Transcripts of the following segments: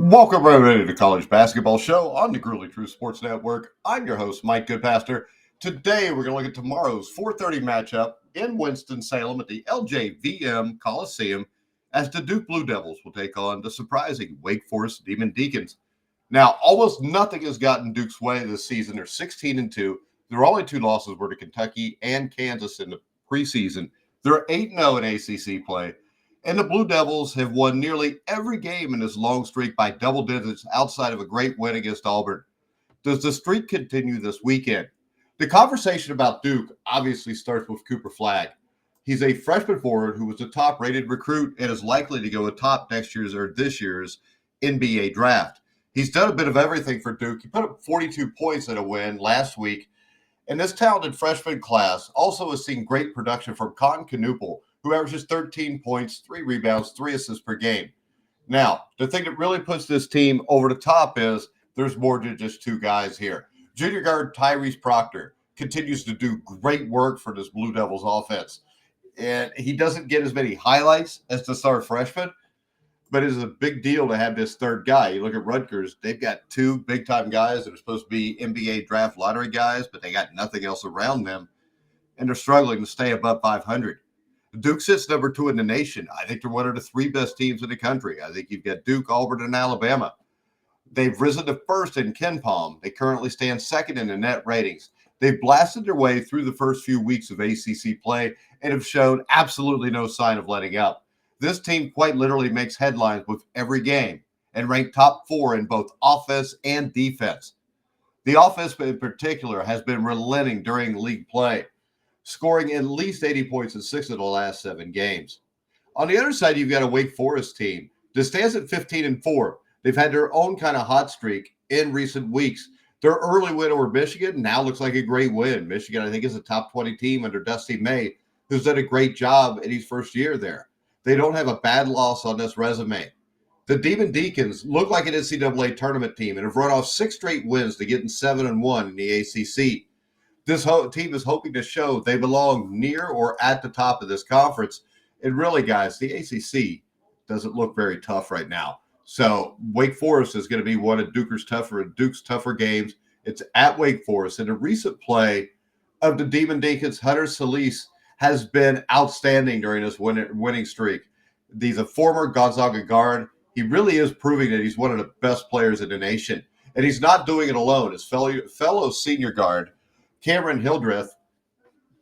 Welcome everybody to the College Basketball Show on the Grueling True Sports Network. I'm your host, Mike Goodpaster. Today we're going to look at tomorrow's 4:30 matchup in Winston-Salem at the LJVM Coliseum as the Duke Blue Devils will take on the surprising Wake Forest Demon Deacons. Now, almost nothing has gotten Duke's way this season. They're 16-2. Their only two losses were to Kentucky and Kansas in the preseason. They're 8-0 in ACC play. And the Blue Devils have won nearly every game in this long streak by double digits outside of a great win against Auburn. Does the streak continue this weekend? The conversation about Duke obviously starts with Cooper Flagg. He's a freshman forward who was a top-rated recruit and is likely to go atop this year's NBA draft. He's done a bit of everything for Duke. He put up 42 points in a win last week. And this talented freshman class also has seen great production from Con Knuppel, who averages 13 points, 3 rebounds, 3 assists per game. Now, the thing that really puts this team over the top is there's more than just two guys here. Junior guard Tyrese Proctor continues to do great work for this Blue Devils offense. And he doesn't get as many highlights as the star freshman, but it is a big deal to have this third guy. You look at Rutgers, they've got two big-time guys that are supposed to be NBA draft lottery guys, but they got nothing else around them, and they're struggling to stay above 500. Duke sits number 2 in the nation. I think they're one of the 3 best teams in the country. I think you've got Duke, Auburn, and Alabama. They've risen to first in KenPom. They currently stand second in the net ratings. They've blasted their way through the first few weeks of ACC play and have shown absolutely no sign of letting up. This team quite literally makes headlines with every game and ranked top 4 in both offense and defense. The offense in particular has been relenting during league play, scoring at least 80 points in 6 of the last 7 games. On the other side, you've got a Wake Forest team that stands at 15-4. They've had their own kind of hot streak in recent weeks. Their early win over Michigan now looks like a great win. Michigan, I think, is a top 20 team under Dusty May, who's done a great job in his first year there. They don't have a bad loss on this resume. The Demon Deacons look like an NCAA tournament team and have run off 6 straight wins to get in 7-1 in the ACC. This whole team is hoping to show they belong near or at the top of this conference. And really, guys, the ACC doesn't look very tough right now. So Wake Forest is going to be one of Duke's tougher games. It's at Wake Forest. In a recent play of the Demon Deacons, Hunter Solis has been outstanding during this winning streak. He's a former Gonzaga guard. He really is proving that he's one of the best players in the nation. And he's not doing it alone. His fellow senior guard, Cameron Hildreth,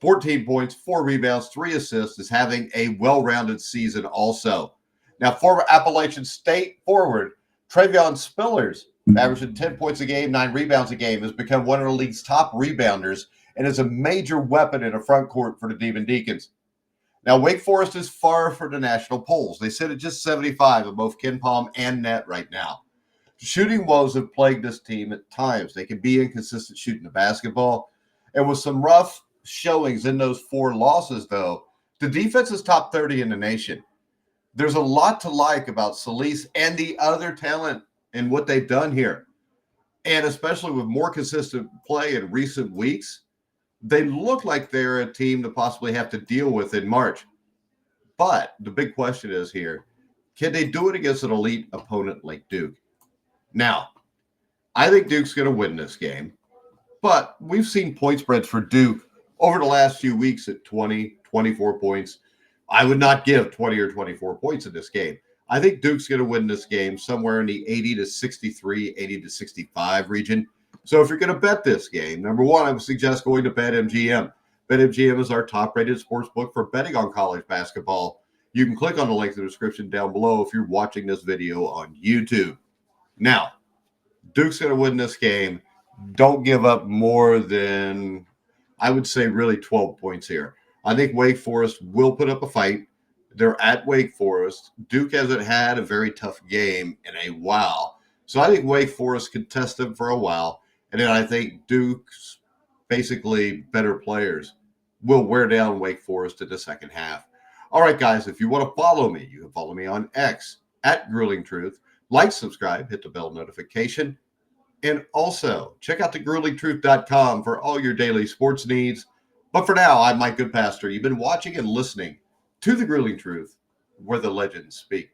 14 points, 4 rebounds, 3 assists, is having a well-rounded season also. Now, former Appalachian State forward Travion Spillers, averaging 10 points a game, 9 rebounds a game, has become one of the league's top rebounders and is a major weapon in the front court for the Demon Deacons. Now, Wake Forest is far from the national polls. They sit at just 75 in both KenPom and net right now. Shooting woes have plagued this team at times. They can be inconsistent shooting the basketball. And with some rough showings in those 4 losses, though, the defense is top 30 in the nation. There's a lot to like about Solis and the other talent and what they've done here. And especially with more consistent play in recent weeks, they look like they're a team to possibly have to deal with in March. But the big question is here, can they do it against an elite opponent like Duke? Now, I think Duke's going to win this game. But we've seen point spreads for Duke over the last few weeks at 20, 24 points. I would not give 20 or 24 points in this game. I think Duke's going to win this game somewhere in the 80-63, 80-65 region. So if you're going to bet this game, number one, I would suggest going to BetMGM. BetMGM is our top-rated sports book for betting on college basketball. You can click on the link in the description down below if you're watching this video on YouTube. Now, Duke's going to win this game. Don't give up more than, I would say, really 12 points here. I think Wake Forest will put up a fight. They're at Wake Forest. Duke hasn't had a very tough game in a while. So I think Wake Forest could test them for a while. And then I think Duke's basically better players will wear down Wake Forest in the second half. All right, guys, if you want to follow me, you can follow me on X at Grueling Truth. Like, subscribe, hit the bell notification. And also, check out thegruelingtruth.com for all your daily sports needs. But for now, I'm Mike Goodpaster. You've been watching and listening to The Grueling Truth, where the legends speak.